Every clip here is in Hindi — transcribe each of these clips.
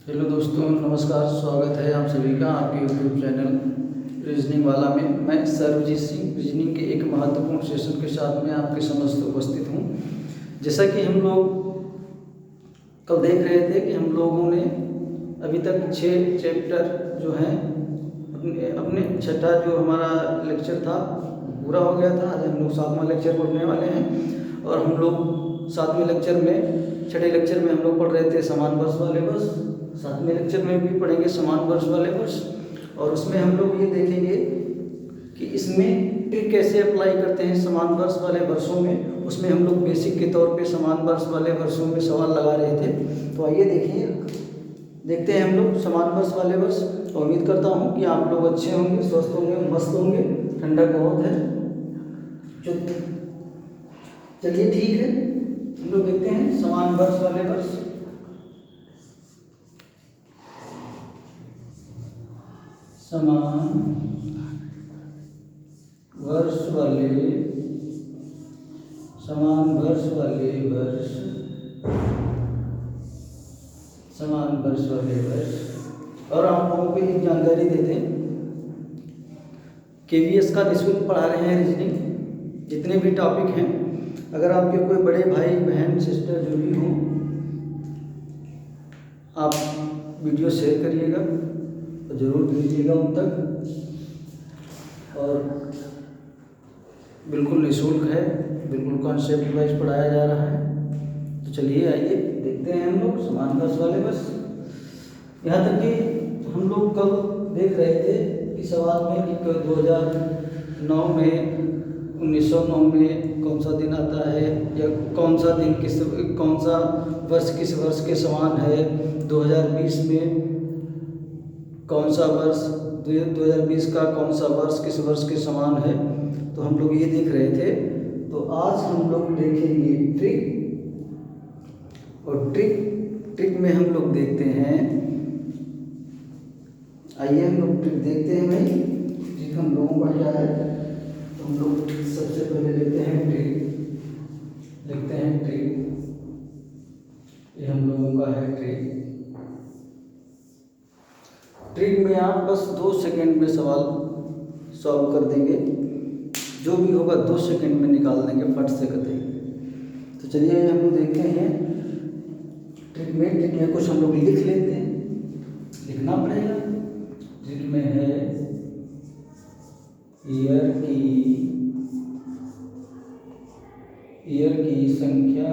हेलो दोस्तों, नमस्कार। स्वागत है आप सभी का आपके यूट्यूब चैनल रीजनिंग वाला में। मैं सर्वजीत सिंह रीजनिंग के एक महत्वपूर्ण सेशन के साथ में आपके समक्ष उपस्थित हूँ। जैसा कि हम लोग कल देख रहे थे कि हम लोगों ने अभी तक 6 चैप्टर जो हैं अपने छठा जो हमारा लेक्चर था पूरा हो गया था। आज हम लोग 7वां लेक्चर पढ़ने वाले हैं और हम लोग 7वें लेक्चर में, छठे लेक्चर में हम लोग पढ़ रहे थे समान वर्ष वाले वर्ष। 7वें लेक्चर में भी पढ़ेंगे समान वर्ष वाले वर्ष और उसमें हम लोग ये देखेंगे कि इसमें ट्रिक कैसे अप्लाई करते हैं समान वर्ष वाले वर्षों में। उसमें हम लोग बेसिक के तौर पे समान वर्ष वाले वर्षों में सवाल लगा रहे थे। तो आइए देखते हैं हम लोग समान वर्ष वाले वर्ष। तो उम्मीद करता हूँ कि आप लोग अच्छे होंगे, स्वस्थ होंगे, मस्त होंगे। ठंडक बहुत है। चलिए ठीक है, हम लोग देखते हैं समान वर्ष वाले वर्ष। समान वर्ष वाले वर्ष, समान वर्ष वाले वर्ष। और आप लोगों को एक जानकारी देते हैं, KVS का निःशुल्क पढ़ा रहे हैं रीजनिंग। जितने भी टॉपिक हैं, अगर आपके कोई बड़े भाई बहन सिस्टर जो भी हों, आप वीडियो शेयर करिएगा तो ज़रूर भेजिएगा उन तक। और बिल्कुल निःशुल्क है, बिल्कुल कॉन्सेप्ट वाइज पढ़ाया जा रहा है। तो चलिए आइए देखते हैं हम लोग समान वर्ष वाले वर्ष। यहाँ तक कि हम लोग कल देख रहे थे कि सवाल में कि 2009 में 1909 में कौन सा दिन आता है, या कौन सा दिन कौन सा वर्ष किस वर्ष के समान है। 2020 में कौन सा वर्ष, 2020 का कौन सा वर्ष किस वर्ष के समान है। तो हम लोग ये देख रहे थे। तो आज हम लोग देखेंगे ट्रिक। और ट्रिक में हम लोग देखते हैं, आइए हम लोग ट्रिक देखते हैं भाई। ट्रिक हम लोगों का क्या है, तो हम लोग सबसे पहले लेते हैं ट्रिक। देखते हैं ट्रिक, ये हम लोगों का है ट्रिक। ट्रिक में आप बस 2 सेकंड में सवाल सॉल्व कर देंगे। जो भी होगा 2 सेकंड में निकाल देंगे फट से करते। तो चलिए हम लोग देखते हैं ट्रिक में कुछ हम लोग लिख लेते हैं, लिखना पड़ेगा। ट्रिक में है ईयर की संख्या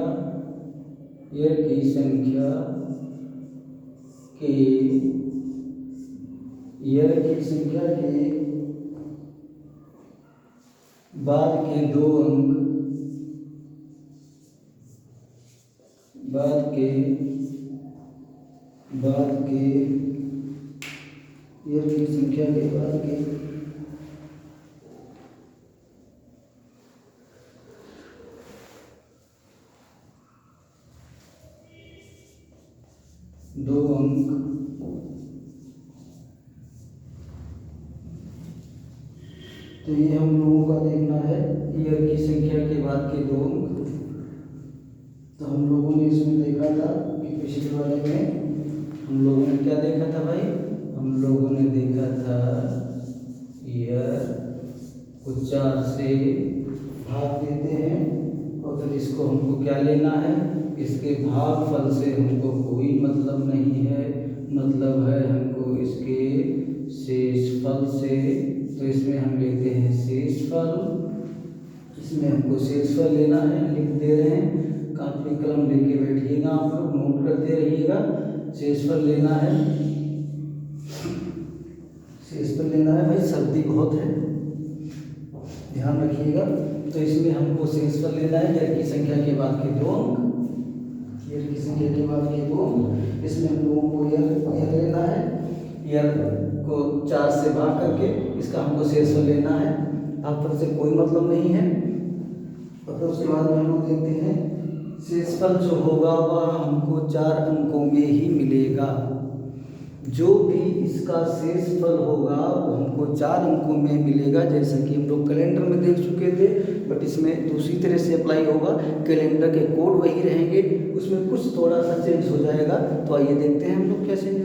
के बाद के 2 अंक, ईयर की संख्या के बाद के 2 अंक तो ये हम लोगों का देखना है ईयर की संख्या के बाद के 2 अंक। तो हम लोगों ने इसमें देखा था कि पिछले वाले में हम लोगों ने क्या देखा था भाई, हम लोगों ने देखा था ईयर को 4 से भाग देते हैं और फिर इसको हमको क्या लेना है, इसके भागफल से हमको कोई मतलब नहीं है, मतलब है हमको इसके शेषफल से। तो इसमें हम लेते हैं शेषफल, इसमें हमको शेषफल लेना है। लिख दे रहे हैं, कापी कलम लेके बैठिएगा, आप लोग नोट करते रहिएगा। शेषफल लेना है, भाई सर्दी बहुत है, ध्यान रखिएगा। तो इसमें हमको शेषफल लेना है ईयर की संख्या के बाद के 2 अंक, इसमें हम लोगों को ईयर लेना है। ईयर को 4 से भाग करके इसका हमको शेषफल लेना है। भागफल से कोई मतलब नहीं है। और फिर उसके बाद में हम लोग देखते हैं शेषफल जो होगा वह हमको 4 अंकों में ही मिलेगा। जो भी इसका शेषफल होगा वो हमको 4 अंकों में मिलेगा, जैसा कि हम लोग कैलेंडर में देख चुके थे। बट इसमें दूसरी तरह से अप्लाई होगा। कैलेंडर के कोड वही रहेंगे, उसमें कुछ थोड़ा सा चेंज हो जाएगा। तो आइए देखते हैं हम लोग क्या चेंज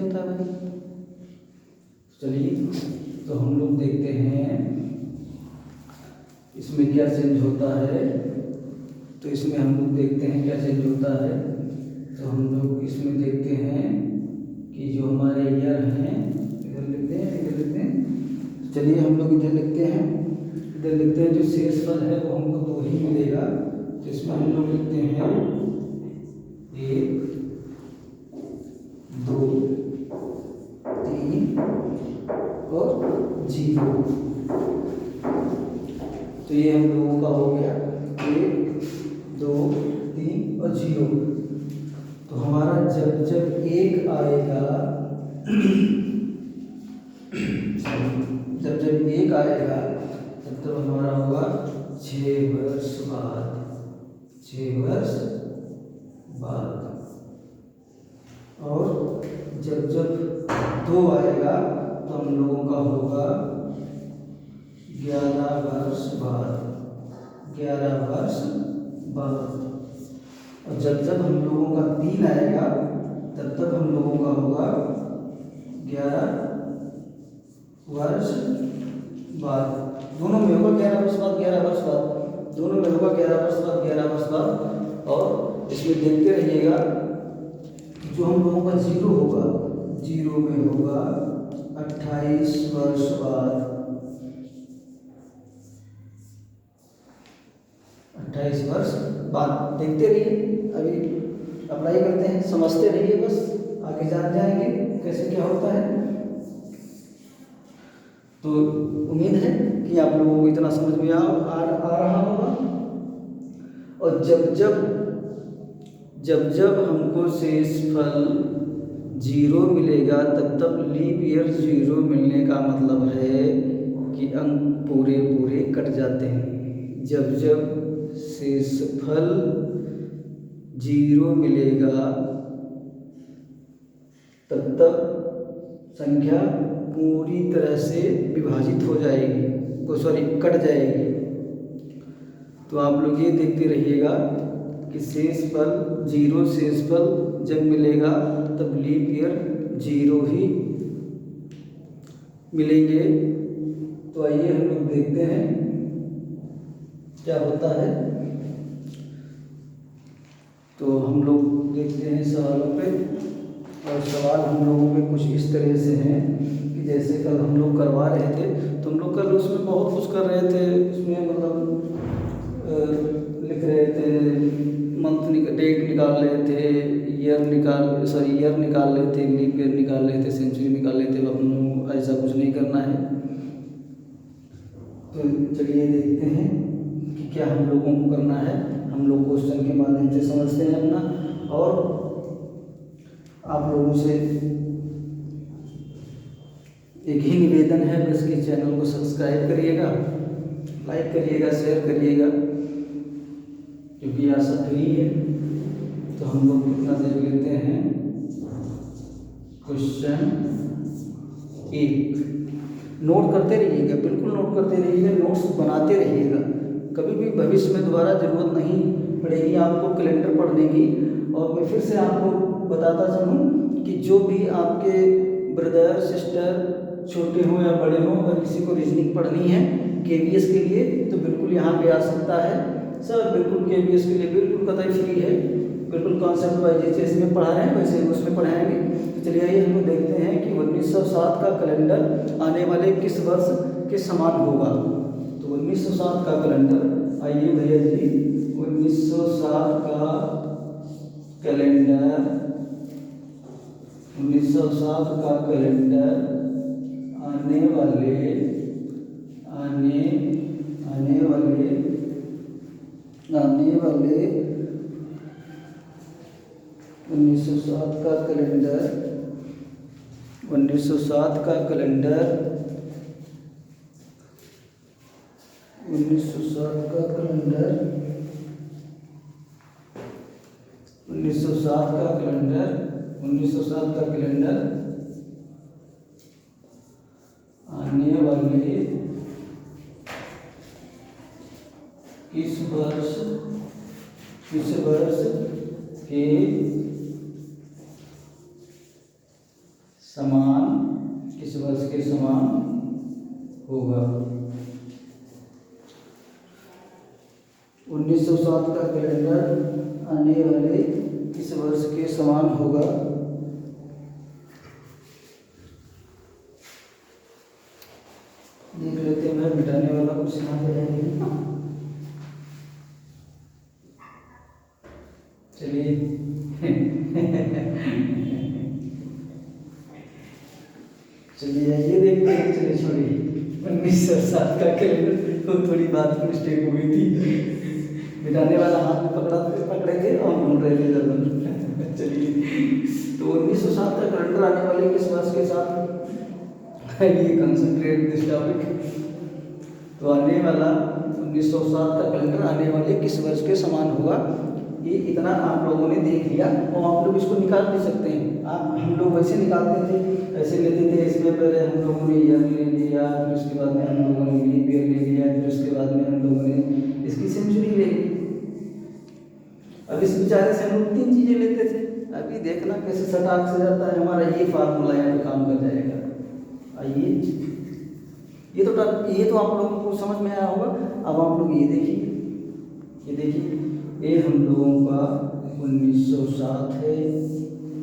तो हम लोग देखते हैं इसमें क्या चेंज होता है। तो इसमें हम लोग देखते हैं क्या चेंज होता है। तो हम लोग इसमें देखते हैं कि जो हमारे ईयर हैं, इधर लिखते हैं, इधर लिखते हैं। चलिए हम लोग इधर लिखते हैं, इधर लिखते हैं जो शेषफल है वो हमको 2 ही मिलेगा। तो इसमें हम लोग लिखते हैं 1, 2, 3 और 0। तो ये हम लोगों का हो गया 1, 2, 3 और 0। तो हमारा जब जब 1 आएगा जब जब 1 आएगा तब हमारा होगा 6 वर्ष बाद, 6 वर्ष बाद। और जब जब 2 आएगा तो हम लोगों का होगा 11 वर्ष बाद, 11 वर्ष बाद। और जब जब हम लोगों का 3 आएगा तब हम लोगों का होगा 11 वर्ष बाद। दोनों में होगा 11 वर्ष बाद, 11 वर्ष बाद, दोनों में होगा 11 वर्ष बाद, 11 वर्ष बाद। और इसमें देखते रहिएगा जो हम लोगों का 0 होगा, 0 में होगा 28 वर्ष बाद, 28 वर्ष बाद। देखते रहिए, अभी अप्लाई करते हैं, समझते रहिए, बस आगे जान जाएंगे कैसे क्या होता है। तो उम्मीद है कि आप लोगों को इतना समझ में आ रहा होगा। और जब जब हमको शेषफल 0 मिलेगा तब लीप ईयर 0 मिलने का मतलब है कि अंक पूरे पूरे कट जाते हैं। जब जब शेषफल 0 मिलेगा तब संख्या पूरी तरह से विभाजित हो जाएगी, कट जाएगी। तो आप लोग ये देखते रहिएगा कि शेषफल 0 शेषफल जब मिलेगा तब लीप ईयर 0 ही मिलेंगे। तो आइए हम लोग देखते हैं क्या होता है। तो हम लोग देखते हैं सवालों पे, और सवाल हम लोगों पे कुछ इस तरह से हैं कि जैसे कल हम लोग करवा रहे थे, तो हम लोग कल उसमें बहुत कुछ कर रहे थे। उसमें मतलब लिख रहे थे, डेट निकाल रहे थे, ईयर निकाल रहे थे, लीप ईयर निकाल रहे थे, सेंचुरी निकाल रहे थे। अब ऐसा कुछ नहीं करना है। तो चलिए देखते हैं कि क्या हम लोगों को करना है। हम लोग क्वेश्चन के माध्यम से समझते हैं अपना, और आप लोगों से एक ही निवेदन है बस कि चैनल को सब्सक्राइब करिएगा, लाइक करिएगा, शेयर करिएगा, क्योंकि यह सब फ्री है। तो हम लोग कितना देख लेते हैं। क्वेश्चन 1 नोट करते रहिएगा, बिल्कुल नोट करते रहिएगा, नोट्स बनाते रहिएगा। कभी भी भविष्य में दोबारा ज़रूरत नहीं पड़ेगी आपको कैलेंडर पढ़ने की। और मैं फिर से आपको बताता चलूँ कि जो भी आपके ब्रदर सिस्टर छोटे हों या बड़े हों, अगर किसी को रीजनिंग पढ़नी है KVS के लिए तो बिल्कुल यहाँ पे आ सकता है। सर बिल्कुल KVS के लिए बिल्कुल कतई फ्री है, बिल्कुल कॉन्सेप्ट वाइज जैसे में पढ़ा रहे हैं वैसे ही उसमें पढ़ाएंगे। तो चलिए आइए हम लोग देखते हैं कि 1907 का कैलेंडर आने वाले किस वर्ष के समान होगा। तो 1907 का कैलेंडर, आइए भैया जी, 1907 का कैलेंडर, 1907 का कैलेंडर आने वाले 1907 का कैलेंडर, 1907 का कैलेंडर, 1907 का कैलेंडर, 1907 का कैलेंडर, 1907 का कैलेंडर आने वाले किस वर्ष के समान, किस वर्ष के समान होगा। 1907 का कैलेंडर आने वाले किस वर्ष के समान होगा? देख लेते हैं भाई, मिटाने वाला कुछ यहाँ पे है नहीं। चलिए चलिए ये देखते हैं। चलिए छोड़िए, 1907 का कैलेंडर तो थोड़ी बात मिस्टेक हो गई थी। मिटाने वाला हाथ में पकड़ेंगे और ढूंढ रहे थे जरूर। चलिए, तो 1907 का कैलेंडर आने वाले किस वर्ष के साथ? ये कंसंट्रेट दिस टॉपिक। तो आने वाला 1907 का कैलेंडर आने वाले किस वर्ष के समान होगा? ये इतना आप लोगों ने देख लिया और आप लोग इसको निकाल भी सकते हैं। हम लोग वैसे निकालते थे, ऐसे लेते थे। इसमें पहले हम लोगों ने ईयर ले लिया, फिर उसके बाद में हम लोगों ने लीप ईयर ले लिया, फिर उसके बाद में हम लोगों ने इसकी सेंचुरी ले ली। अब इस बेचारे से हम लोग 3 चीज़ें लेते थे। अभी देखना कैसे सटाक से जाता है हमारा ये फार्मूला, यहाँ पे काम कर जाएगा। आइए, ये तो आप लोगों को समझ में आया होगा। अब आप लोग ये देखिए, ये हम लोगों का 1907 है,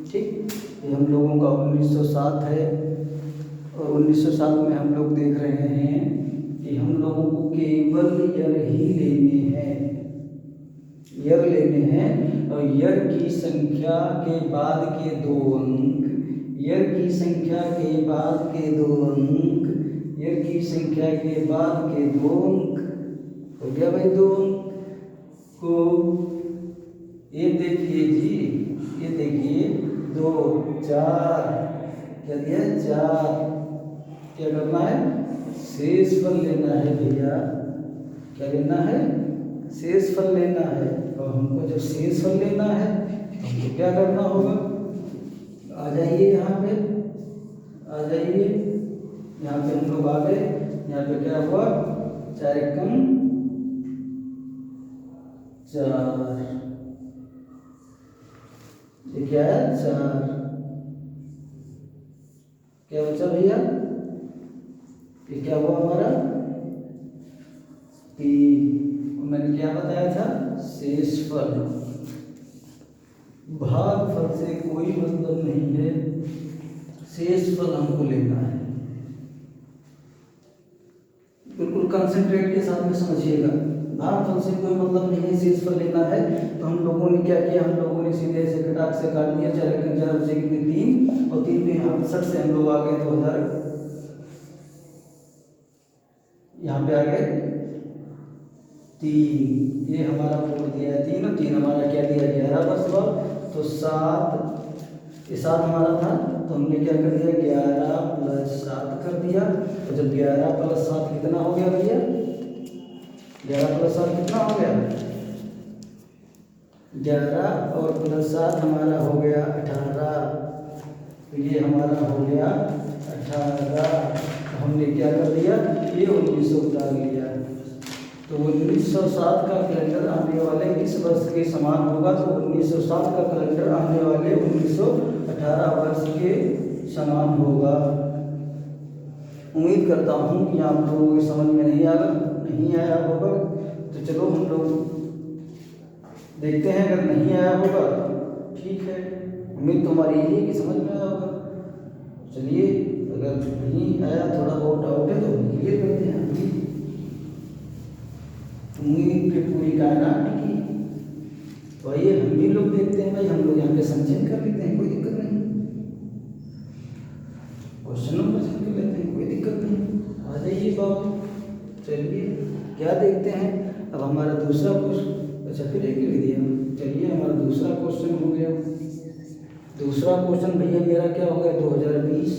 ठीक। ये हम लोगों का 1907 है और 1907 में हम लोग देख रहे हैं कि हम लोगों को केवल ईयर ही लेने हैं और ईयर की संख्या के बाद के 2 अंक, ईयर की संख्या के बाद के 2 अंक, ईयर की संख्या के बाद के 2 अंक हो गया भाई। 2 अंक को ये देखिए जी, ये देखिए 2 4, क्या दिया 4। क्या करना है? शेषफल लेना है भैया। क्या लेना है? शेषफल लेना है। और हमको जब शेषफल लेना है तो हमको क्या करना होगा? आ जाइए यहाँ पे, आ जाइए यहाँ पे। हम लोग आ गए। यहाँ पे क्या हुआ? 4 एकम 4, ये क्या है? 4। क्या बचा भैया? ये क्या हुआ हमारा? 3। मैंने क्या बताया था? शेषफल। भागफल से कोई मतलब नहीं है, शेषफल हमको लेना है। बिल्कुल कंसंट्रेट के साथ में समझिएगा। भागफल से कोई मतलब नहीं है, शेषफल लेना है। तो हम लोगों ने क्या किया? हम लोगों ने सीधे से खटाक से काट दिया। 4 एकम 4 बचे कितने? 3। और 3 पे यहाँ 60 से हम लोग आ गए 2000, यहाँ पे आ गए 3। ये हमारा पूर्ण दिया है 3 और 3 हमारा क्या दिया? 11 पर सवाल। तो 7, ये 7 हमारा था तो हमने क्या कर दिया? 11 + 7 कर दिया। तो जब 11 + 7 कितना हो गया भैया? 11 + 7 कितना हो गया? 11 और +7 हमारा हो गया 18। तो ये हमारा हो गया 18। हमने क्या कर दिया? ये 1900 उतार लिया। तो 1907 का कैलेंडर आने वाले किस वर्ष के समान होगा? तो 1907 का कैलेंडर आने वाले 1918 वर्ष के समान होगा। उम्मीद करता हूँ कि आप लोगों के समझ में नहीं आया होगा। तो चलो हम लोग देखते हैं, अगर नहीं आया होगा ठीक है। उम्मीद तो हमारी यही है कि समझ में आया होगा। चलिए, अगर नहीं आया, थोड़ा बहुत डाउट है तो क्लियर करते हैं। उम्मीद पे पूरी कायनात की। तो आइए हम भी लोग देखते हैं भाई। हम लोग यहाँ पे संचयन कर लेते हैं, कोई दिक्कत नहीं। क्वेश्चन नंबर कर लेते हैं, कोई दिक्कत नहीं। आ जाइए बाबू। चलिए क्या देखते हैं अब? हमारा दूसरा क्वेश्चन, अच्छा फिर एक लिख दिया। चलिए हमारा दूसरा क्वेश्चन हो गया। दूसरा क्वेश्चन भैया मेरा क्या हो गया? 2020।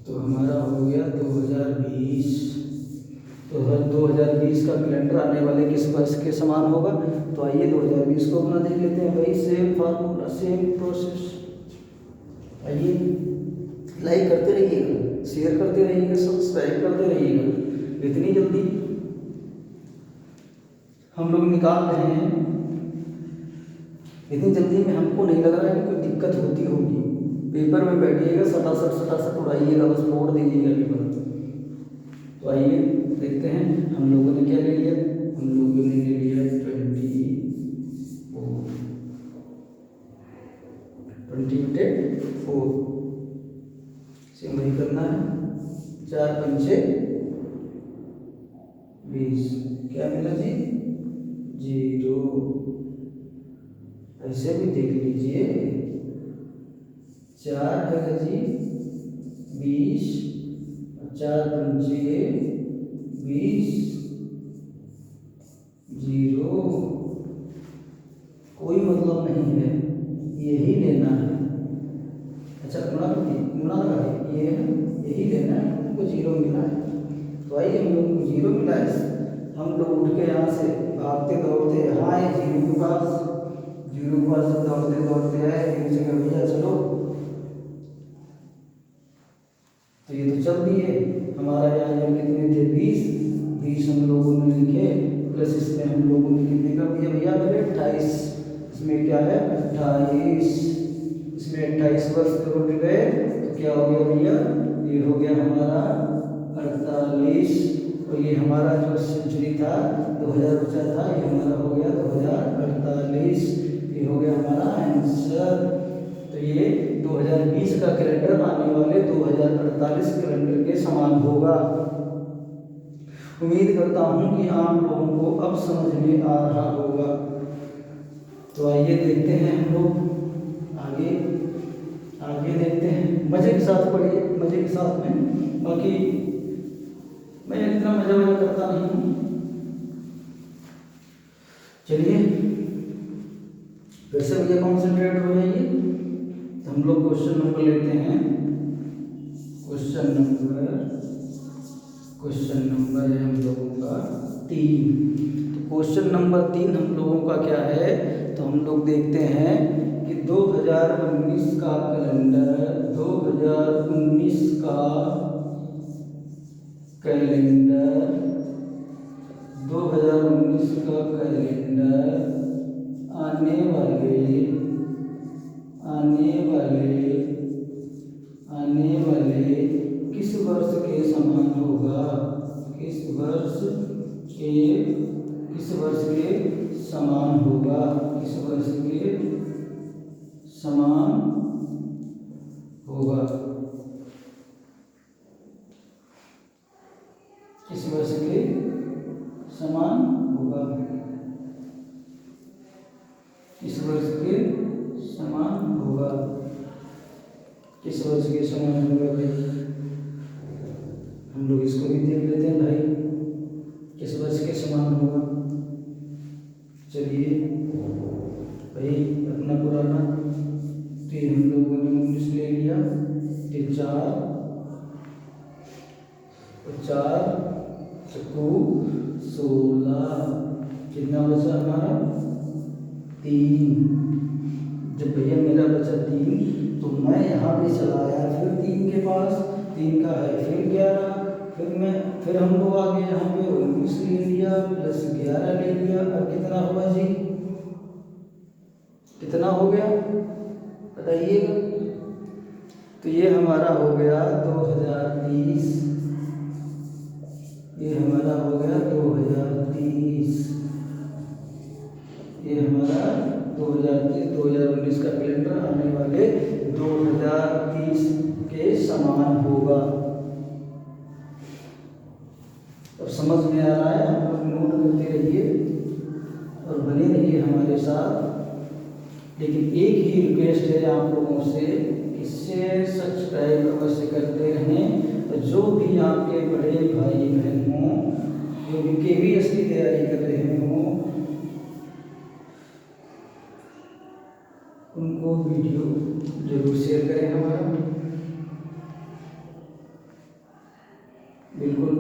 तो हमारा हो गया 2020। तो 2020 का कैलेंडर आने वाले किस वर्ष के समान होगा? तो आइए 2020 को अपना देख लेते हैं भाई। Same formula, same process. आइए, लाइक करते रहिएगा, शेयर करते रहिएगा, सब्सक्राइब करते रहिएगा। इतनी जल्दी हम लोग निकाल रहे हैं, इतनी जल्दी में हमको नहीं लग रहा है कि कोई दिक्कत होती होगी। पेपर में बैठिएगा, सटासट उड़ाइएगा, बस फोड़ दीजिएगा पेपर। तो आइए देखते हैं हम लोगों ने क्या ले लिया। हम लोगों ने ले लिया 24 से वही करना है। 4 पंचे 20, क्या मिला जी 0। ऐसे भी देख लीजिए 4 है जी 20, 4 पंचे 20, 0, कोई मतलब नहीं है, यही लेना है। अच्छा गुणा लगा ये है, यही लेना है, हमको 0 मिला है। तो आइए हम लोग को 0 मिला है, हम लोग उठ के यहाँ से भागते दौड़ते यहाँ आए 0 के पास दौड़ते दौड़ते आए एक जगह, भैया चलो। तो ये तो चल दिए, हमारा यहाँ कितने थे 20 हम लोगों ने लिखे, प्लस इसमें हम लोगों ने कितने कर दिया भैया मेरे 28। इसमें क्या है 28, इसमें 28 वर्ष जोड़ गए तो क्या हो गया भैया, ये हो गया हमारा 48। और ये हमारा जो सेंचुरी था 2000 बचा था, ये हमारा हो गया 2048। ये हो गया हमारा आंसर। तो ये 2020 का कैलेंडर आने वाले 2048 कैलेंडर के समान होगा। उम्मीद करता हूँ कि आप लोगों को अब समझ में आ रहा होगा। तो आइए देखते हैं हम लोग आगे देखते हैं, मजे के साथ पढ़िए, मजे के साथ में, बाकी मैं इतना मजा करता नहीं हूँ। चलिए फिर से भैया कॉन्सेंट्रेट हो जाइए। तो हम लोग क्वेश्चन नंबर लेते हैं, क्वेश्चन नंबर है हम लोगों का 3। तो क्वेश्चन नंबर 3 हम लोगों का क्या है, तो हम लोग देखते हैं कि 2019 का कैलेंडर, 2019 का कैलेंडर, 2019 का कैलेंडर आने वाले किस वर्ष के समान होगा, किस वर्ष के समान होगा, किस वर्ष के समान होगा, किस वर्ष के समान होगा, किस वर्ष के समान होगा, किस वर्ष के समान होगा भाई। हम लोग इसको भी देख लेते हैं भाई, किस वर्ष के समान होगा। चलिए भाई अपना पुराना, तो ये हम लोगों ने 19 ले लिया, ये 4 चक्कू 16, कितना बचा हमारा 3। जब भैया मेरा बचा 3 तो मैं यहाँ पे चला आया फिर 3 के पास, 3 का है फिर 11, फिर हम लोग आ गए यहाँ पे 19 ले लिया प्लस 11 ले लिया। अब कितना हुआ जी, कितना हो गया बताइएगा। तो ये हमारा हो गया 2030, ये हमारा हो गया 2030, ये हमारा 2019 का कैलेंडर आने वाले 2030 के समान होगा। अब समझ में आ रहा है, आप लोग नोट करते रहिए और बने रहिए हमारे साथ। लेकिन एक ही रिक्वेस्ट है आप लोगों से, इससे सब्सक्राइब अवश्य करते रहें। तो जो भी आपके बड़े भाई बहन हों, जो भी KVS की तैयारी कर रहे हों, उनको वीडियो जरूर शेयर करें हमारा। बिल्कुल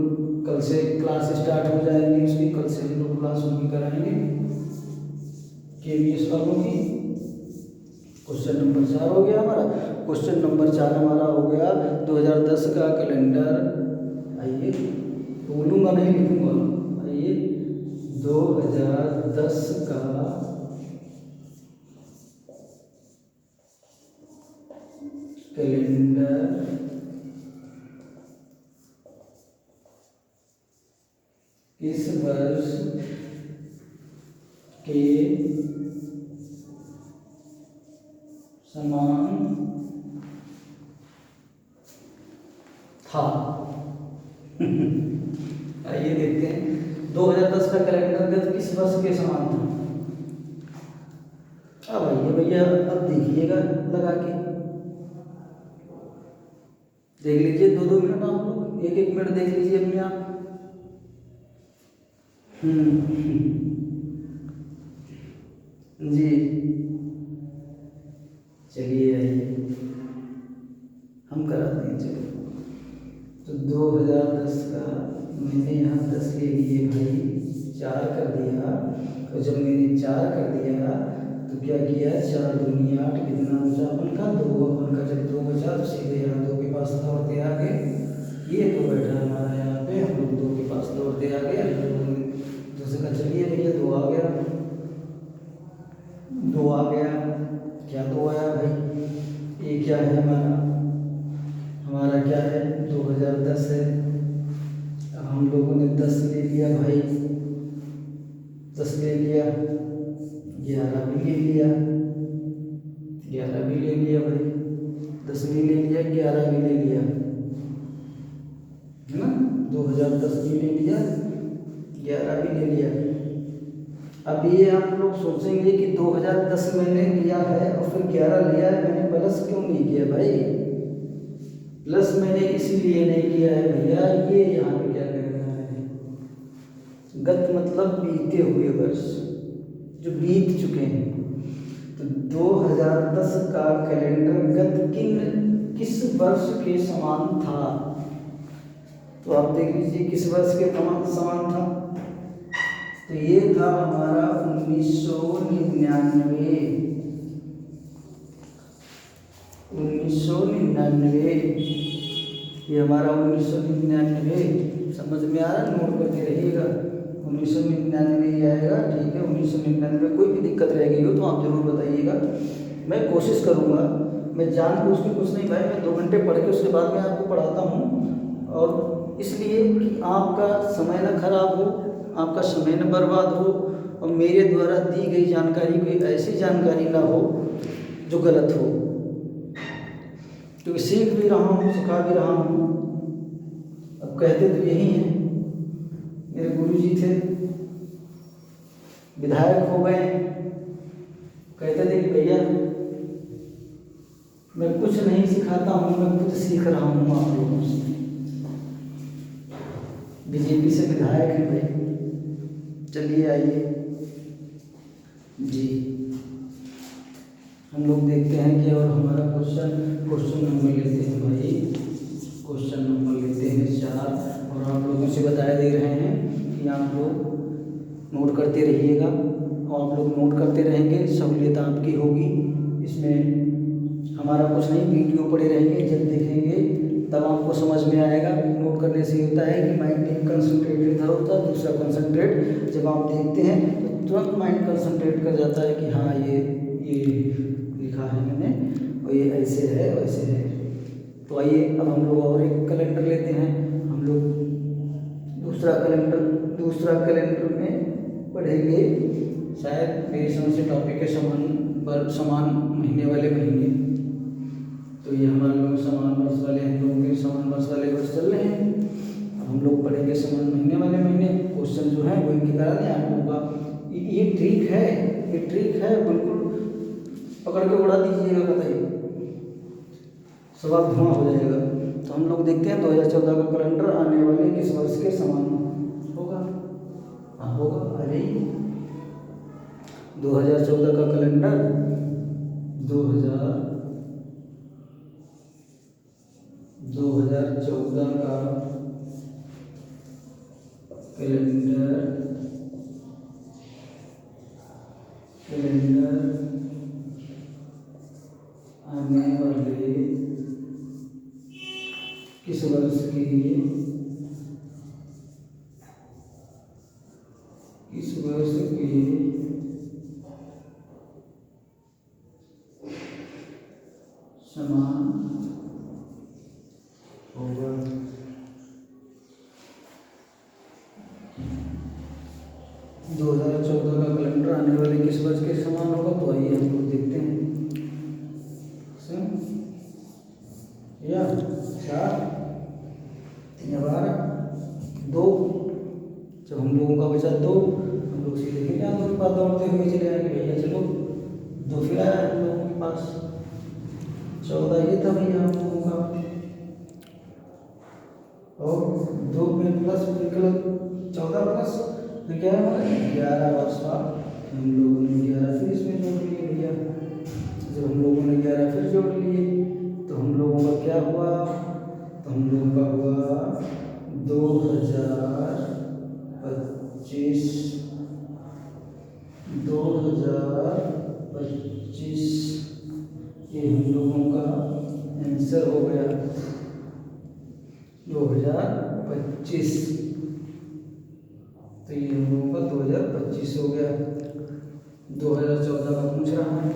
कल से क्लास स्टार्ट हो जाएगी उसकी, कल से हम लोग क्लास उनकी कराएंगे KVS वालों की। क्वेश्चन नंबर 4 हो गया हमारा। क्वेश्चन नंबर 4 हमारा हो गया 2010 का कैलेंडर। आइए बोलूँगा नहीं लिखूँगा, आइए 2010 का कैलेंडर किस वर्ष के समान था। आइए देखते हैं 2010 का कैलेंडर गत किस वर्ष के समान था। अब आइए भैया अब देखिएगा लगा के देख लीजिए, 2-2 मिनट आप लोग 1-1 मिनट देख लीजिए अपने आप। जी चलिए आइए हम कराते हैं। चलिए तो 2010 का मैंने यहाँ 10 ले लिए भाई, 4 कर दिया। तो जब मैंने 4 कर दिया तो क्या किया, 4 दूनी 8, कितना बचा अपन का 2। अपन का जब 2 बचा तो सीधे यहाँ 2 के पास दौड़ते आ गए। ये तो बैठा हमारा यहाँ पे, हम लोग 2 के पास दौड़ते आ गए। दूसरे का चलिए भैया 2 आ गया, 2 आ गया। क्या 2 आया भाई, ये क्या है हमारा क्या है 2010 है। अब हम लोगों ने 10 ले लिया भाई, 10 ले लिया, 11 भी ले लिया, 11 भी ले लिया भाई, 10 भी ले लिया, 11 भी ले लिया, है ना। 2010 भी ले लिया, 11 भी ले लिया। अब ये आप लोग सोचेंगे कि 2010 मैंने लिया है और फिर 11 लिया है, मैंने प्लस क्यों नहीं किया भाई। प्लस मैंने इसलिए नहीं किया है भैया, ये यहाँ पे क्या कहना है, गत मतलब बीते हुए वर्ष जो बीत चुके हैं। तो 2010 का कैलेंडर गत किस वर्ष के समान था। तो आप देख लीजिए किस वर्ष के समान था। तो ये था हमारा 1999। 1999 ये हमारा 1999 समझ में आ रहा है, नोट करके रहिएगा। 1999 आएगा, ठीक है। 1999 कोई भी दिक्कत रह गई हो तो आप जरूर बताइएगा, मैं कोशिश करूँगा। मैं जानबूझ के कुछ नहीं भाई, मैं 2 घंटे पढ़ के उसके बाद मैं आपको पढ़ाता हूँ, और इसलिए कि आपका समय न खराब हो, आपका समय न बर्बाद हो, और मेरे द्वारा दी गई जानकारी कोई ऐसी जानकारी ना हो जो गलत हो। क्योंकि सीख भी रहा हूँ, सिखा भी रहा हूँ। अब कहते तो यही हैं, मेरे गुरुजी थे, विधायक हो गए, कहते थे कि भैया मैं कुछ नहीं सिखाता हूँ, मैं खुद सीख रहा हूँ आप लोगों से। बीजेपी से विधायक हैं भाई। चलिए आइए जी, हम लोग देखते हैं कि और हमारा क्वेश्चन नंबर लेते हैं भाई, क्वेश्चन नंबर लेते हैं 4। और आप लोगों से बताया दे रहे हैं कि आप लोग नोट करते रहिएगा, और आप लोग नोट करते रहेंगे, सहूलियत आपकी होगी इसमें। हमारा कुछ नहीं, वीडियो पड़े रहेंगे, जब देखेंगे तब आपको समझ में आएगा। नोट करने से होता है कि माइंड एक कंसंट्रेट इधर होता है, दूसरा कंसंट्रेट जब आप देखते हैं तो तुरंत माइंड कंसंट्रेट कर जाता है कि हाँ ये लिखा है मैंने, और ये ऐसे है वैसे है। तो आइए अब हम लोग और एक कैलेंडर लेते हैं। हम लोग दूसरा कैलेंडर में पढ़ेंगे, शायद मेरी समझ से टॉपिक है समान महीने वाले महीने। तो ये हमारे लोग समान वर्ष वाले, हम लोगों के समान वर्ष वाले वर्ष चल रहे हैं। अब हम लोग पढ़ेंगे समान महीने वाले महीने। क्वेश्चन जो है वो इनके करा दें आप लोगों का। ये ट्रिक है, बिल्कुल पकड़ के उड़ा दीजिएगा, बताइए सब आप धुआं हो जाएगा। तो हम लोग देखते हैं 2014 का कैलेंडर आने वाले किस वर्ष के समान होगा। हाँ होगा, अरे 2014 का कैलेंडर 2014 का कैलेंडर आने वाले किस वर्ष के समान होगा। या 4 3 12 2। जब हम लोगों का बचा 2, हम लोग सीधे फिर यहाँ 2 के पास दौड़ते हुए चले आएंगे, भैया चलो 2 फिर आया हम लोगों के पास, 14 ये था भैया हम लोगों का, और 2 में प्लस फिर 14 प्लस फिर क्या है 11 और 7, हम लोगों ने 11 फिर इसमें जोड़ लिए भैया। जब हम लोगों ने 11 फिर जोड़ लिए तो हम लोगों का क्या हुआ, तो हम लोगों का हुआ 2025 ये हम लोगों का आंसर हो गया 2025। तो ये हम लोगों का 2025 हो गया। 2014 का पूछ रहा है,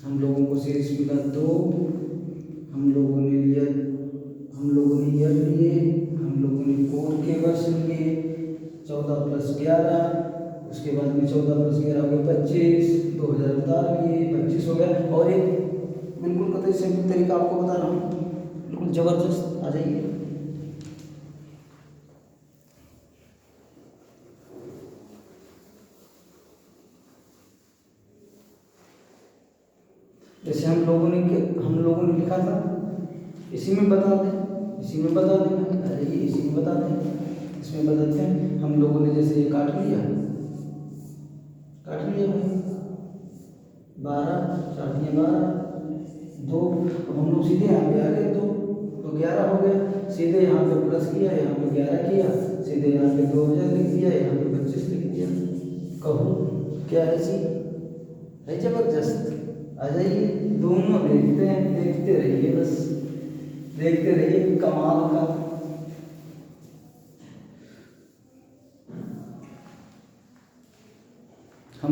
हम लोगों को शेष मिला 2, हम लोगों ने ईयर लिए, हम लोगों ने कोड के वर्ष लिए 14 प्लस 11, उसके बाद में 14 प्लस 11 हो गया 25, 2000 उतार लिए 25 हो गया। और एक बिल्कुल कतई सिंपल तरीका आपको बता रहा हूँ, बिल्कुल ज़बरदस्त, आ जाइए। जैसे हम लोगों ने लिखा था, इसी में बता दें, इसी में बता दें, अरे ये इसी में बता दें, इसमें बताते हैं। हम लोगों ने जैसे ये काट लिया भाई 12 4 12 2, अब हम लोग सीधे यहाँ पे आ गए 2 तो 11 हो गया, सीधे यहाँ पे प्लस किया, यहाँ पे 11 किया, सीधे यहाँ पे 2000 लिख दिया, यहाँ पे 25 लिख दिया। कहो क्या है जी, है जबरदस्त। आ जाइए, दोनों देखते हैं, देखते रहिए, बस देखते रहिए, कमाल का। हम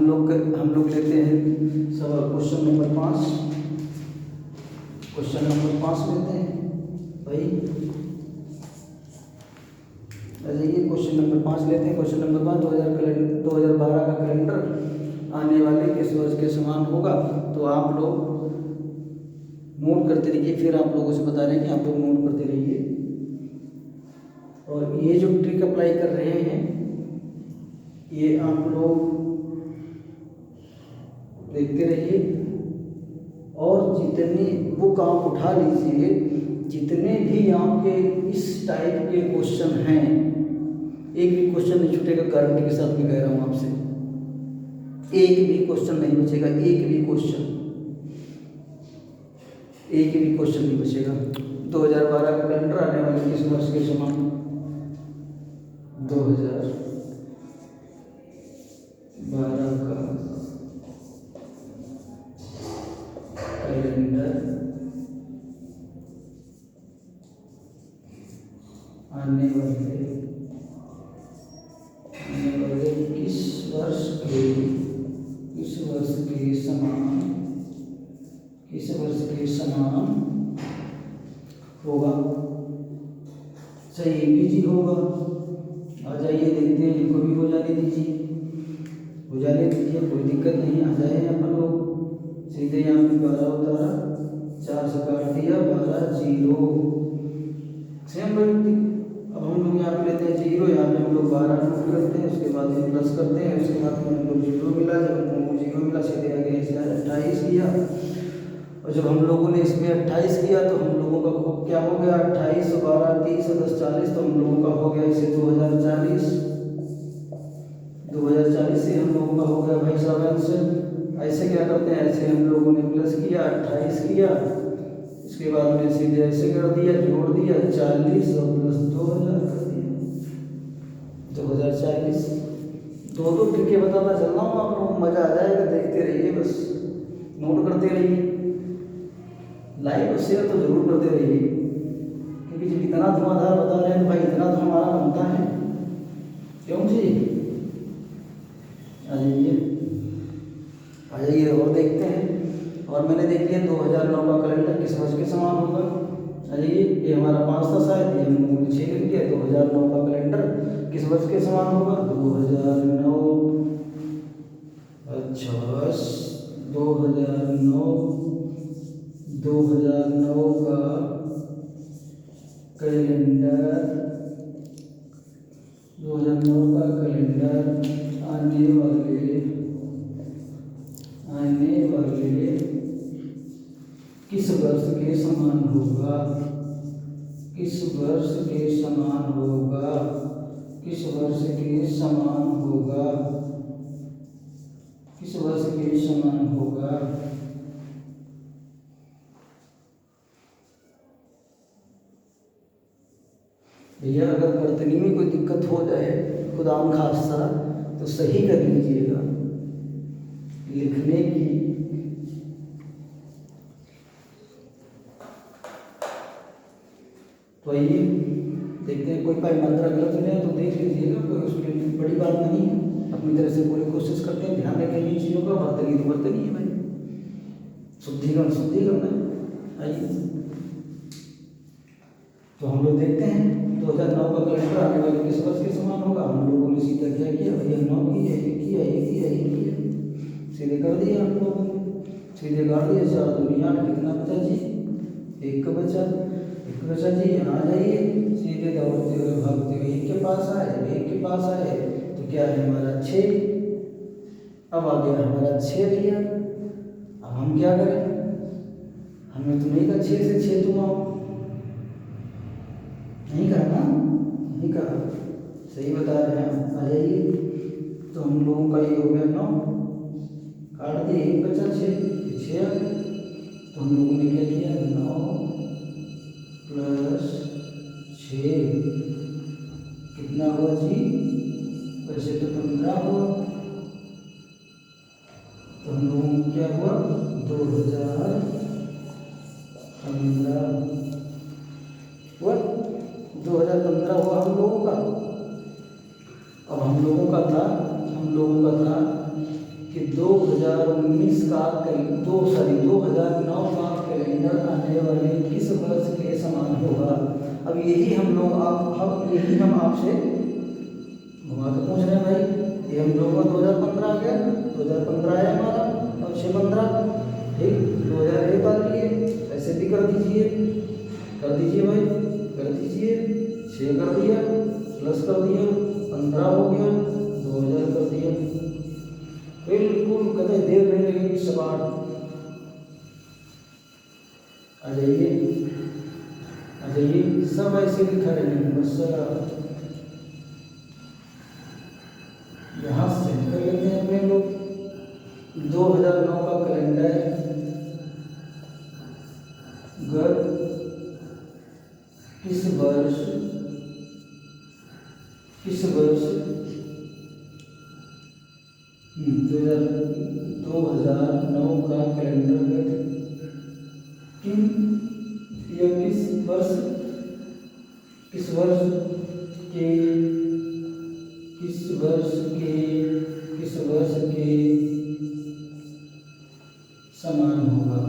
लोग लेते हैं सवाल क्वेश्चन नंबर 5 लेते हैं भाई। आ जाइए, क्वेश्चन नंबर 5 लेते हैं। क्वेश्चन नंबर 5, 2012 का कैलेंडर आने वाले किस वर्ष के समान होगा। तो आप लोग नोट करते रहिए, फिर आप लोगों से बता रहे हैं कि आप लोग नोट करते रहिए, और ये जो ट्रिक अप्लाई कर रहे हैं ये आप लोग देखते रहिए, और जितनी बुक आप उठा लीजिए, जितने भी आपके इस टाइप के क्वेश्चन हैं, एक भी क्वेश्चन नहीं छूटेगा, गारंटी के साथ मैं कह रहा हूँ आपसे, एक भी क्वेश्चन नहीं बचेगा, एक भी क्वेश्चन नहीं बचेगा। 2012 का कैलेंडर आने वाले किस वर्ष के समान, 2012 का कैलेंडर आने वाले किस वर्ष के समान होगा। सही बीजी होगा। आ जाइए, देखते हैं, इनको भी हो जाने दीजिए, कोई दिक्कत नहीं। आ जाए अपन लोग सीधे यहाँ पे 12 उतारा, 4 से काट दिया, 12 0 सेम वैल्यू। अब हम लोग यहाँ पे लेते हैं 0, यहाँ पे हम लोग 12 नोट करते हैं, उसके बाद में प्लस करते हैं, उसके बाद में हम लोग 0 मिला, जब हम लोग 0 मिला सीधे आगे इसे 28 किया, और जब हम लोगों ने इसमें 28 किया तो हम लोगों का क्या हो गया, 28 और 12 30 और 10 40, तो हम लोगों का हो गया इसे 2040 से हम लोगों का हो गया भाई साहब आंसर। ऐसे क्या करते हैं, ऐसे हम लोगों ने प्लस किया, 28 किया, इसके बाद में सीधे ऐसे कर दिया, जोड़ दिया, 40 और प्लस 2000 कर दिया, 2040। दो ट्रिकें बताता चल रहा हूँ, आप लोगों को मजा आ जाएगा, देखते रहिए, बस नोट करते रहिए, लाइक और शेयर तो जरूर करते रहिए, क्योंकि जब इतना धुआंधार बता रहे हैं तो भाई इतना तो हमारा बनता है, क्यों जी। आ जाइए और देखते हैं। और मैंने देख लिया 2009 का कैलेंडर किस वर्ष के समान होगा। आ जाइए, ये हमारा 5 था शायद, ये हम लोगों ने 6 लिख दिया। 2009 का कैलेंडर किस वर्ष के समान होगा, 2009। अच्छा बस 2009 2009 का कैलेंडर, 2009 का कैलेंडर आने वाले किस वर्ष के समान होगा? किस वर्ष के समान होगा? किस वर्ष के समान होगा? किस वर्ष के समान होगा? भैया अगर वर्तनी में कोई दिक्कत हो जाए, खुदा न खास्ता, तो सही कर लीजिएगा लिखने की। तो आइए देखते हैं, कोई पाई मात्रा गलत हो जाए तो देख लीजिएगा, कोई उसमें बड़ी बात नहीं है। अपनी तरह से पूरी कोशिश करते हैं, ध्यान रखें इन चीज़ों का। वर्तनी तो वर्तनी है भाई, शुद्धिकरण शुद्धिकरण है। आइए तो हम लोग देखते हैं 2009 का कैलेंडर आने वाले किस वर्ष के समान होगा। हम लोगों ने सीधा क्या किया भैया, 9 किया, 1 किया, 1 किया, 1 किया, सीधे कर दिया हम लोगों ने, सीधे कर दिया। 4 दूनी 8, कितना बचा जी? 1 का बचा, 1 बचा जी। यहाँ जाइए सीधे दौड़ते हुए भागते हुए 1 के पास आए, 1 के पास आए तो क्या है हमारा 6। अब आ गया हमारा 6 भैया। अब हम क्या करें? हमने तो नहीं कहा 6 से 6 तुम आओ, नहीं कहा ना, नहीं कहा, सही बता रहे हैं। आ जाइए तो हम लोगों का ये हो गया 9, काट दिए, 1 बचा 6, 6 आ गए। तो हम लोगों ने क्या किया, 9 + 6 कितना हुआ जी? वैसे तो 15 हुआ। तो हम लोगों को क्या हुआ, 2015 हुआ, 2015 हुआ हम लोगों का। अब हम लोगों का था कि 2019 का 2009 का कैलेंडर आने वाले किस वर्ष के समान होगा। अब यही हम आपसे घुमा के पूछ रहे हैं भाई। ये हम लोगों का 2015 आ गया, 2015 है हमारा, और 6-15 ठीक, 2001 आ रही है। ऐसे भी कर दीजिए भाई, कर दीजिए। 6 कर दिया, प्लस कर दिया, 15 हो गया, 2000 कर दिया। बिल्कुल कदे देर नहीं लगेगी, सवाल आ जाइए, सब ऐसे लिखा रहेंगे। बस यहाँ से कर लेते हैं अपने लोग। 2009 का कैलेंडर गत किस वर्ष 2009 का कैलेंडर गत किस वर्ष के समान होगा।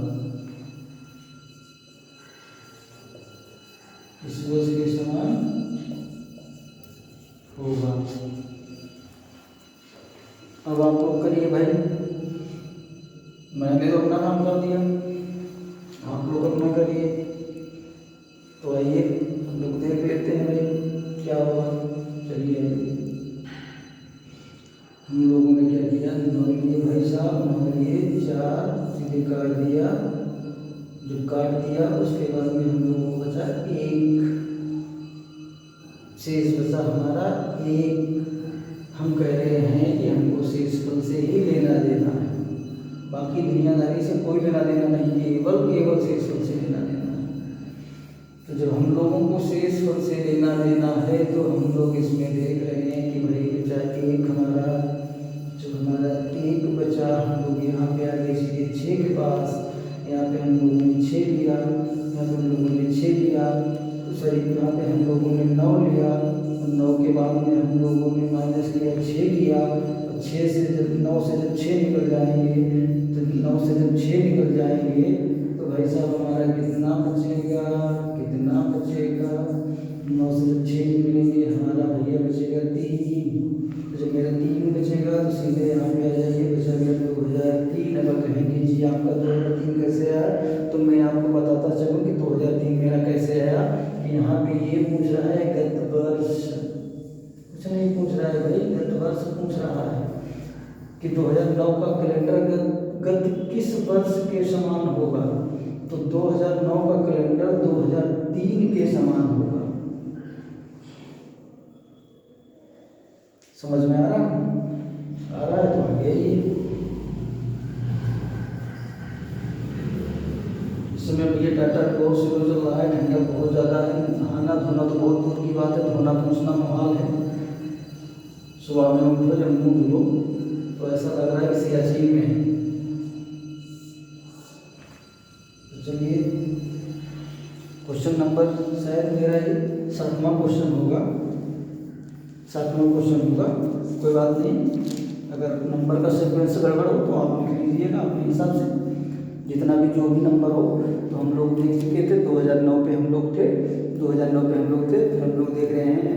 किस वर्ष के समान होगा। अब आप लोग करिए भाई, मैंने तो अपना काम कर दिया, आप लोग अपना करिए। तो आइए हम लोग देख लेते हैं भाई क्या हुआ। चलिए हम लोगों ने क्या किया, 9 लिए भाई साहब, 9 लिए, 4 सीधे काट दिया। जब काट दिया उसके बाद में हम लोगों को बचा 1, शेष बचा हमारा 1। हम कह रहे हैं कि हमको शेषफल से ही लेना देना है, बाकी दुनियादारी से कोई लेना देना नहीं, केवल शेषफल से लेना देना है। तो जब हम लोगों को शेषफल से लेना देना है तो हम लोग इसमें देख रहे हैं कि भाई बचा 1 हमारा, जो हमारा 1 बचा, हम लोग यहाँ पे आ गए सीधे 6 के पास। यहाँ पे हम लोगों ने 6 लिया, यहाँ पे हम लोगों ने 6 लिया, तो सॉरी यहाँ पे हम लोगों ने 9 लिया, और 9 के बाद में हम लोगों ने माइनस किया 6 किया। और 6 से जब 9 से जब 6 निकल जाएंगे, तो 9 से जब 6 निकल जाएंगे तो भाई साहब हमारा कितना बचेगा, 9 से जब 6 निकलेंगे हमारा भैया बचेगा 3। तो जब मेरा 3 बचेगा तो सीधे यहाँ पे आ जाइए, बचा गया 2003। अगर कहेंगे जी आपका 2 और 3 कैसे आया, तो मैं आपको ये पूछ रहा है गत वर्ष, कुछ नहीं पूछ रहा है भाई, गत वर्ष पूछ रहा है कि 2009 का कैलेंडर गत किस वर्ष के समान होगा। तो 2009 का कैलेंडर 2003 के समान होगा। समझ में आ रहा है तो आगे ही इसमें ये डाटा को शुरू चल रहा है, ठंडा बहुत ज़्यादा है, नहाना धोना तो बहुत दूर की बात है, धोना पहुँचना मुहाल है। सुबह में उठो जब मुँह धो तो ऐसा लग रहा है कि सियाचिन में है। तो चलिए क्वेश्चन नंबर शायद मेरा ये 7वां क्वेश्चन होगा, 7वां क्वेश्चन होगा, कोई बात नहीं। अगर नंबर का सीक्वेंस गड़बड़ हो तो आप लिख लीजिएगा अपने हिसाब से, जितना भी जो भी नंबर हो। तो हम लोग देख चुके थे 2009 पे हम लोग थे, 2009 पे हम लोग थे। फिर हम लोग देख रहे हैं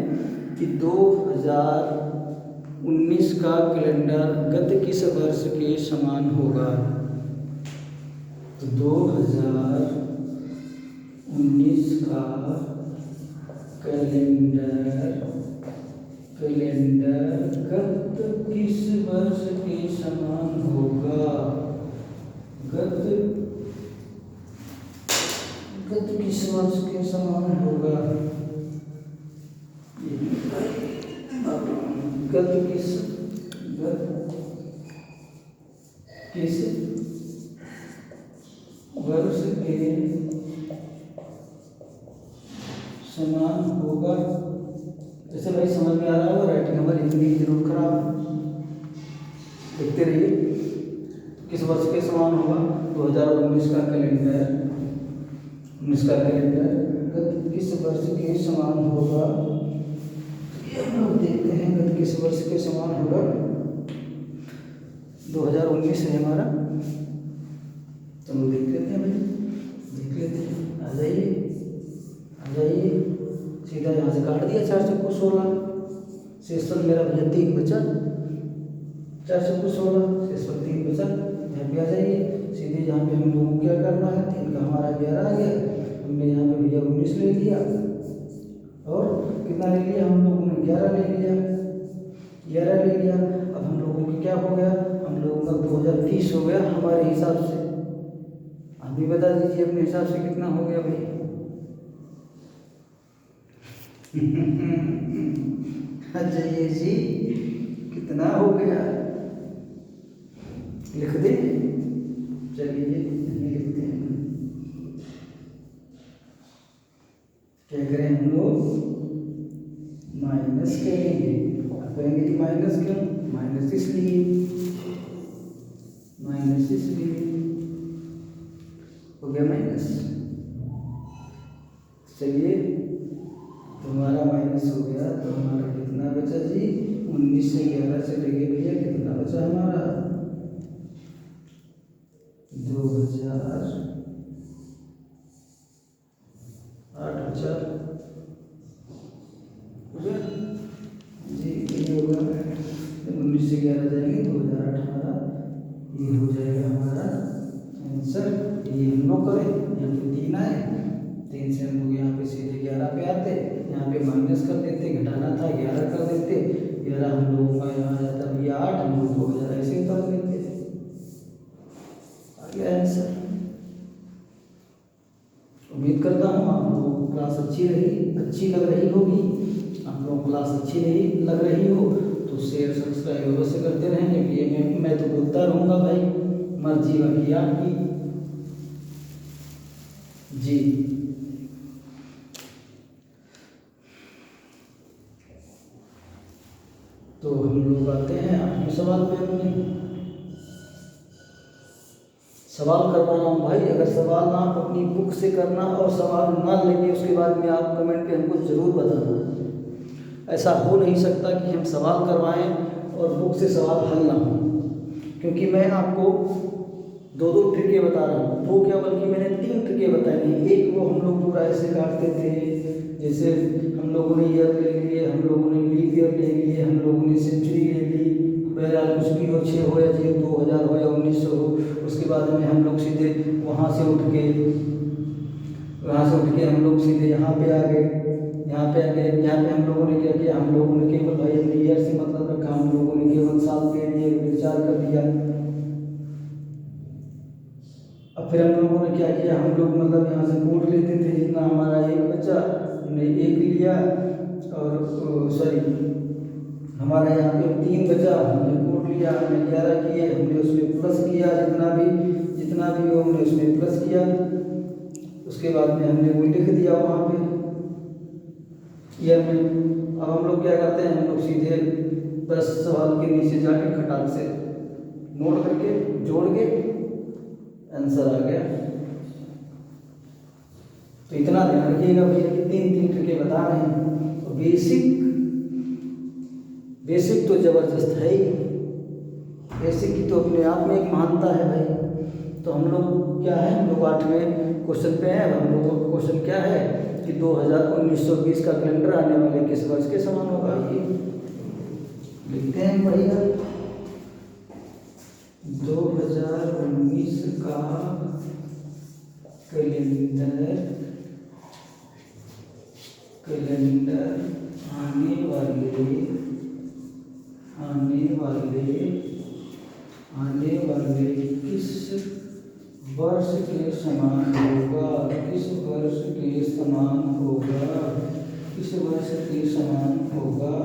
कि 2019 का कैलेंडर गत किस वर्ष के समान होगा। तो 2019 का कैलेंडर गत किस वर्ष के समान होगा। गत किस वर्ष के समान होगा। गत किस वर्ष के समान होगा। जैसे भाई समझ में आ रहा होगा, राइटिंग हमारी हिंदी जरूर खराब है, देखते रहिए। किस वर्ष के समान होगा 2019 का कैलेंडर, 19 का कैलेंडर गत किस वर्ष के समान होगा। ये हम लोग देखते हैं गत किस वर्ष के समान होगा। 2019 है हमारा, चलो देख लेते हैं भाई, देख लेते हैं। आ जाइए सीधा यहाँ से काट दिया 4 चक्कू 16, शेष पर मेरा भैया 3 बचा, 4 चक्कू 16, शेष पर 3 बचा। यहाँ पे आ जाइए सीधे, जहाँ पे हम लोगों को क्या करना है, 3 का हमारा 11 आ गया, हमने यहाँ पे भैया 19 ले लिया और कितना ले लिया हम लोगों ने, 11 ले लिया। अब हम लोगों को क्या हो गया, हम लोगों का 2030 हो गया हमारे हिसाब से। आप भी बता दीजिए अपने हिसाब से कितना हो गया भाई। अच्छा ये जी कितना हो गया, लिख दे। चलिए लिखते हैं, क्या करें हम लोग, माइनस करेंगे। कहेंगे कि माइनस क्यों, माइनस इसलिए हो गया माइनस। चलिए तुम्हारा माइनस हो गया, तो हमारा कितना बचा जी, 19 से 11 चले गए भैया, कितना बचा हमारा 2008 बचा जी। ये होगा 19 से 11 जाएंगे 2008 हमारा, ये हो जाएगा हमारा आंसर। ये हम लोग करें, यहाँ पे 3 आए, 3 से हम लोग यहाँ पे सीधे 11 पे आते, यहाँ पे माइनस कर देते, घटाना था 11 कर देते, 11 हम लोगों का यहाँ आ जाता भैया 8, हम लोग 2000 ऐसे कर देते, आ गया आंसर। उम्मीद करता हूँ आप लोगों को क्लास अच्छी लग रही होगी। आप लोगों को क्लास अच्छी लग रही हो तो शेयर सब्सक्राइब अवश्य करते रहें, क्योंकि ये मैं तो बोलता रहूँगा भाई, मर्जी बाकी आपकी जी। तो हम लोग आते हैं 8वें सवाल पे। अपने सवाल करवाना हूँ भाई, अगर सवाल ना आप अपनी बुक से करना और सवाल ना लगे उसके बाद में आप कमेंट पे हमको ज़रूर बताना। ऐसा हो नहीं सकता कि हम सवाल करवाएं और बुक से सवाल हल ना हो, क्योंकि मैं आपको 2 ट्रिके बता रहा हूँ, 2 क्या बल्कि मैंने 3 ट्रिके बताई हैं। एक वो हम लोग पूरा ऐसे काटते थे, जैसे हम लोगों ने ईयर ले लिए, हम लोगों ने लीप ईयर ले लिए, हम लोगों ने सेंचुरी ले ली, बहरहाल कुछ भी हो, 6 हो या 2000 हो या 1900 हो। उसके बाद में हम लोग सीधे वहाँ से उठ के हम लोग सीधे यहाँ पे आ गए। यहाँ पे आगे, यहाँ पे हम लोगों ने क्या किया, हम लोगों ने केवल भाई अपने ईयर से मतलब रखा, हम लोगों ने केवल साल के लिए विचार कर दिया। अब फिर हम लोगों ने क्या किया, हम लोग मतलब यहाँ से कोड लेते थे, जितना हमारा एक बचा हमने एक लिया, और सॉरी हमारा यहाँ पे 3 बचा, हमने कोड लिया, हमने 11 किए, हमने उसमें प्लस किया, जितना भी हो हमने उसमें प्लस किया। उसके बाद में हमने वो लिख दिया वहाँ पे ईयर में। अब हम लोग क्या करते हैं, हम लोग सीधे 10 सवाल के नीचे जाके खटाक से नोट करके जोड़ के आंसर आ गया। तो इतना ध्यान रखिएगा भैया कि 3 करके बता रहे हैं। तो बेसिक तो जबरदस्त है ही, बेसिक की तो अपने आप में एक महानता है भाई। तो हम लोग क्या है, हम लोग 8वें क्वेश्चन पे हैं। हम लोगों का क्वेश्चन क्या है कि 1920 का कैलेंडर आने वाले किस वर्ष के समान होगा, ये लिखते हैं बढ़िया। 2019 का कैलेंडर आने वाले किस वर्ष के समान होगा, किस वर्ष के समान होगा।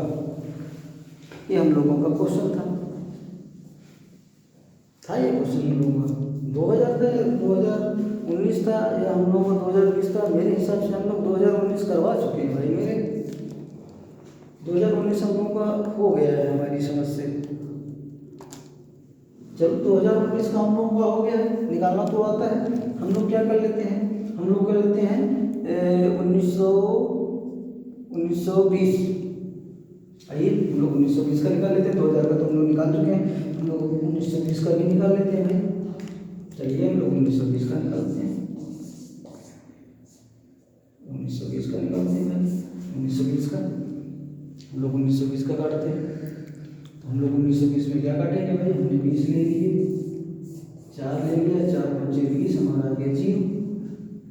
ये हम लोगों का क्वेश्चन था ये क्वेश्चन हम लोगों का 2019 था या हम लोगों का 2020 था। मेरे हिसाब से हम लोग 2019 करवा चुके हैं भाई। मेरे 2019 हम लोगों का हो गया है हमारी समझ से। जब 2019 का हम लोगों का हो गया है, निकालना तो आता है। हम लोग क्या कर लेते हैं, हम लोग कर लेते हैं 1920। आइए हम लोग 1920 का निकाल लेते हैं। 2000 का तो हम लोग निकाल चुके हैं, हम लोग 1920 का भी निकाल लेते हैं भाई। चलिए हम लोग 1920 का निकालते हैं, 1920 का निकालते हैं भाई। 1920 का हम लोग 1920 का काटते हैं। तो हम लोग 1920 में क्या काटेंगे भाई, हमने 20 ले लिए, 4 ले लिया, 4 बचे 20, हमारा आ गया 0।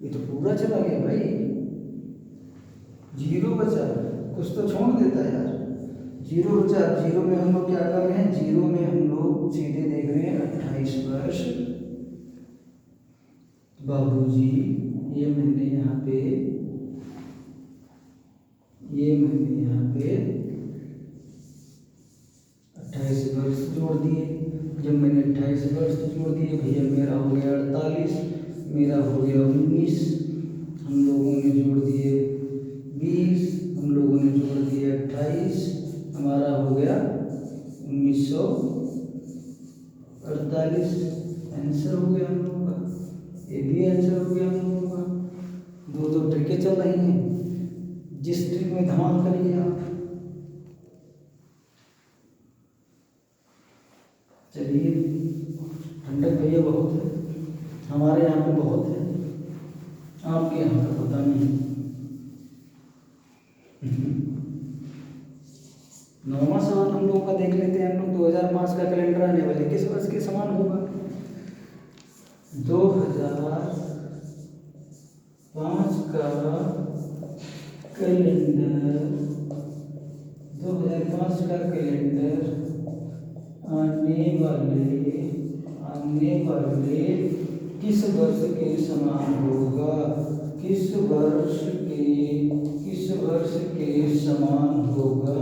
ये तो पूरा चला गया भाई, 0 बचा, कुछ तो छोड़ देता है यार। 0 बचा, 0 में हम लोग क्या कर रहे हैं, 0 में हम लोग सीधे देख रहे हैं 28 वर्ष। बाबूजी ये मैंने यहाँ पे 28 वर्ष जोड़ दिए। जब मैंने 28 वर्ष जोड़ दिए भैया, मेरा हो गया 48, मेरा हो गया 19, हम लोगों ने जोड़ दिए 20, हम लोगों ने जोड़ दिए 28, हमारा हो गया 1948। आंसर हो गया हम लोगों का, ये भी आंसर हो गया हम लोगों का। 2 ट्रिकें चल रही हैं, जिस ट्रिक में धमाल करिए आप। चलिए ठंडक भैया बहुत है, हमारे यहाँ पे बहुत है, आपके यहाँ का पता नहीं। 9वां सवाल हम लोगों का देख लेते हैं। हम लोग 2005 का कैलेंडर आने वाले किस वर्ष के समान होगा। 2005 का कैलेंडर आने वाले किस वर्ष के समान होगा,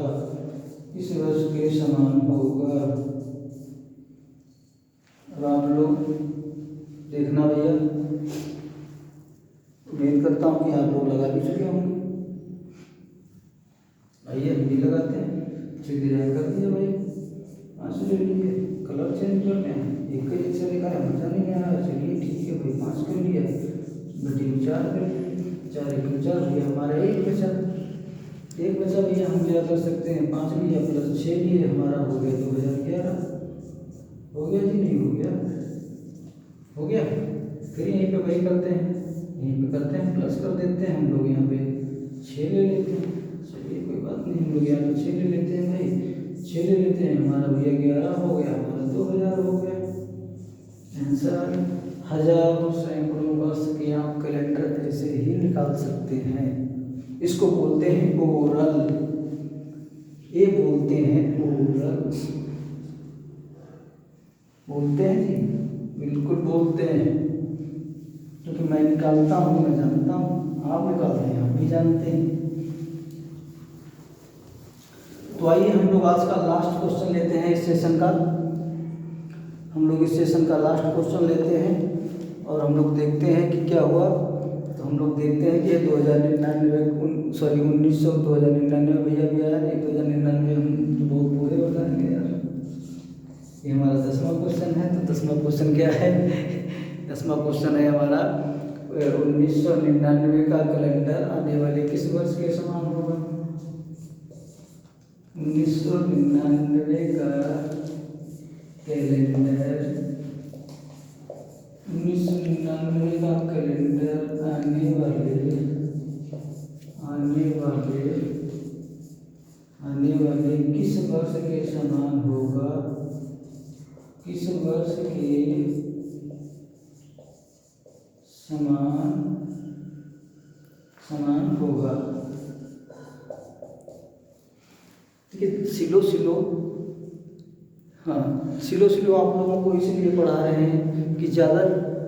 किस वर्ष के समान होगा। अब आप लोग देखना भैया, उम्मीद करता हूँ कि आप लोग लगा भी चुके होंगे। आइए हम भी लगाते हैं। डिजाइन कर दिया भाई, आंसू ले लीजिए, कलर चेंज करते हैं। एक का जैसे लिखा है, मजा नहीं आ रहा। चलिए ठीक है भाई, 5 कर लिया, बटी 4 कर, 4 1 4 लिया, हमारा 1 बचा भैया। हम क्या कर सकते हैं, 5 लिया प्लस 6 लिए, हमारा हो गया 2011। हो गया जी, नहीं हो गया, हो गया। फिर यहीं पे वही करते हैं, प्लस कर देते हैं। हम लोग यहाँ पे 6 ले लेते हैं। चलिए कोई बात नहीं, हम लोग यहाँ पे 6 ले लेते हैं भाई, 6 ले लेते हैं। हमारा भैया 11 हो गया, हमारा 2000 हो गया। आंसर हजारों सैकड़ों वर्ष के आप कैलेंडर ऐसे ही निकाल सकते हैं। इसको बोलते हैं ओरल, ये बोलते हैं ओरल। बोलते हैं जी, बिल्कुल बोलते हैं, क्योंकि मैं निकालता हूँ, मैं जानता हूँ, आप निकालते हैं, आप भी जानते हैं। तो आइए हम लोग आज का लास्ट क्वेश्चन लेते हैं इस सेशन का। हम लोग इस सेशन का लास्ट क्वेश्चन लेते हैं और हम लोग देखते हैं कि क्या हुआ। तो हम लोग देखते हैं कि 2099 भैया भी आया नहीं, 2099 हम तो बहुत बुरे बताएंगे यार। ये हमारा 10वां क्वेश्चन है। तो 10वां क्वेश्चन क्या है? 10वां क्वेश्चन है हमारा 1999 का कैलेंडर आने वाले किस वर्ष के समान होगा? 1999 का कैलेंडर, 1999 का कैलेंडर आने वाले किस वर्ष के समान होगा? किस वर्ष के समान होगा? ठीक है, सिलो आप लोगों को इसलिए पढ़ा रहे हैं कि ज़्यादा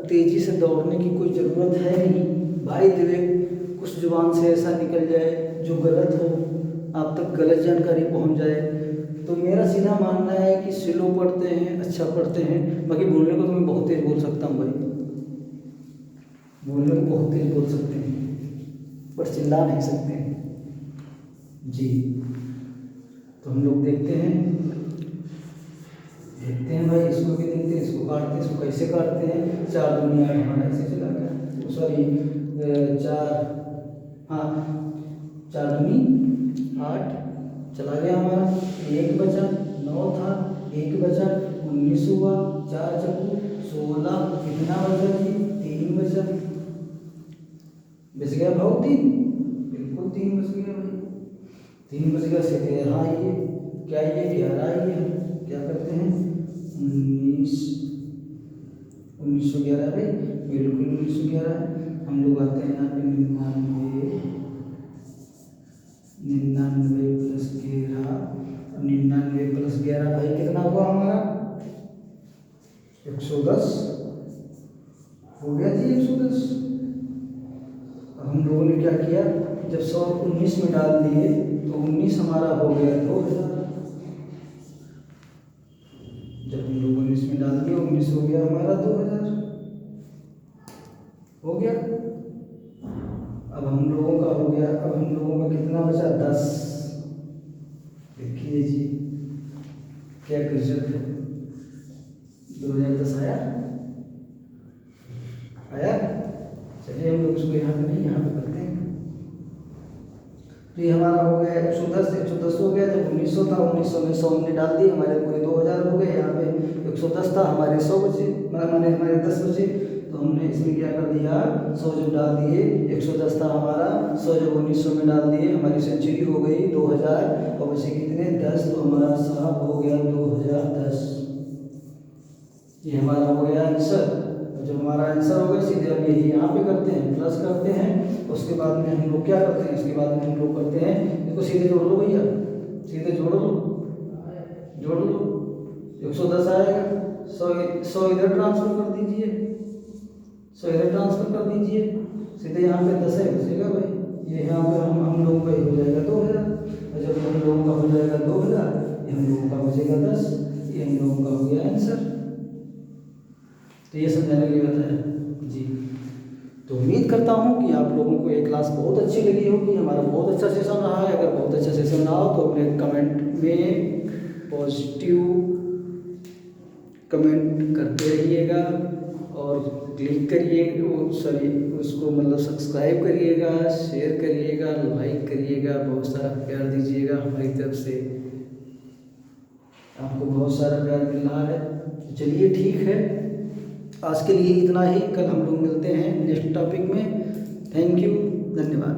तेज़ी से दौड़ने की कोई ज़रूरत है नहीं। बाय द वे कुछ जुबान से ऐसा निकल जाए जो गलत हो, आप तक गलत जानकारी पहुंच जाए। तो मेरा सीधा मानना है कि स्लो पढ़ते हैं, अच्छा पढ़ते हैं। बाकी बोलने को तो मैं बहुत तेज़ बोल सकता हूँ भाई, बोलने को बहुत तेज़ बोल सकते हैं, पर चिल्ला नहीं सकते हैं जी। तो हम लोग देखते हैं भाई, इसको भी देखते हैं, इसको काटते हैं, इसको कैसे काटते हैं। 4 दूनी 8 हमारा ऐसे चला गया, सॉरी 4 दूनी 8 चला गया हमारा। 1 बचा, 9 था, 1 बचा, 19 हुआ, 4 चक्कू 16, कितना बचा जी? 3 बचा। बच गया भाव 3, बिल्कुल 3 बच गया भाई, 3 बच गया। सीधे यहाँ आइए, क्या ये 11 आइए, क्या करते हैं 1911 भाई, बिल्कुल 1911। हम लोग आते हैं यहाँ पे 99 प्लस 11, 99 प्लस 11 भाई कितना हुआ हमारा? 110 हो गया जी, 110। अब हम लोगों ने क्या किया, जब 100 19 में डाल दिए तो 19 हमारा हो गया 2000। जब हम लोग 19 में डाल दिए 19 हो गया हमारा 2000 हो गया। अब हम लोगों का हो गया, अब हम लोगों का कितना बचा? 10। देखिए जी क्या रिजल्ट है, 2010 आया। चलिए हम लोग इसको यहाँ पे नहीं, यहाँ पे करते हैं। तो ये हमारा हो गया 110 हो गया। जब 1900 था, 1900 में 100 हमने डाल दी, हमारे पूरे 2000 हो गए। यहाँ पे 110 था, हमारे 100 बचे, माने हमारे 10 बचे। तो हमने इसमें क्या कर दिया, 100 जब डाल दिए, 110 था हमारा, 100 जब 1900 में डाल दिए, हमारी सेंचुरी हो गई 2000 और बचे कितने? 10। तो हमारा साहब हो गया 2010। ये हमारा हो गया आंसर। जब हमारा आंसर हो गया, सीधे हम यही यहाँ पे करते हैं, प्लस करते हैं। उसके बाद में हम लोग क्या करते हैं, इसके बाद में हम लोग करते हैं, इसको सीधे जोड़ लो भैया, सीधे जोड़ लो 110 आएगा। 100 इधर ट्रांसफर कर दीजिए, 100 इधर ट्रांसफर कर दीजिए, सीधे यहाँ पे 10 है बचेगा भाई। ये यहाँ पे हम लोगों का हो जाएगा 2000, और जब हम लोगों का हो जाएगा 2000, ये हम लोगों का बचेगा 10। ये हम लोगों का हो गया आंसर। तो ये समझाने के लिए बताया जी। तो उम्मीद करता हूँ कि आप लोगों को ये क्लास बहुत अच्छी लगी होगी। हमारा बहुत अच्छा सेशन रहा है। अगर बहुत अच्छा सेशन रहा हो तो अपने कमेंट में पॉजिटिव कमेंट करते रहिएगा और क्लिक करिए, उसको मतलब सब्सक्राइब करिएगा, शेयर करिएगा, लाइक करिएगा, बहुत सारा प्यार दीजिएगा। हमारी तरफ से आपको बहुत सारा प्यार मिल रहा है। चलिए ठीक है, आज के लिए इतना ही। कल हम लोग मिलते हैं नेक्स्ट टॉपिक में। थैंक यू, धन्यवाद।